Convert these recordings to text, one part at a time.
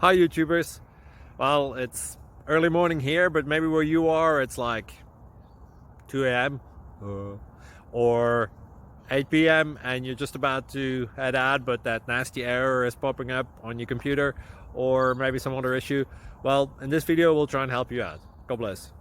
Hi YouTubers. Well, it's early morning here, but maybe where you are it's like 2 a.m. or 8 p.m. and you're just about to head out, but that nasty error is popping up on your computer, or maybe some other issue. Well, in this video we'll try and help you out. God bless.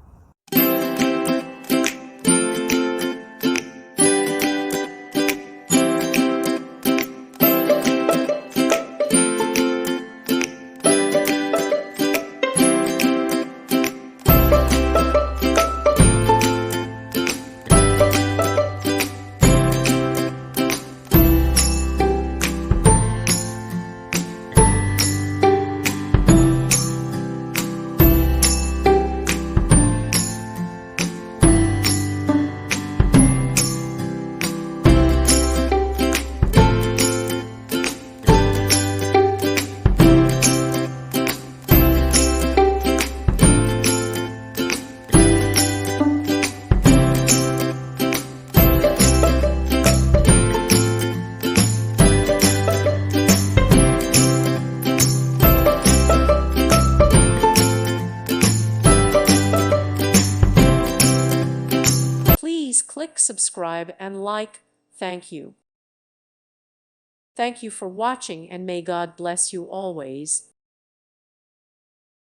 Please click subscribe and like. Thank you. Thank you for watching, and may God bless you always.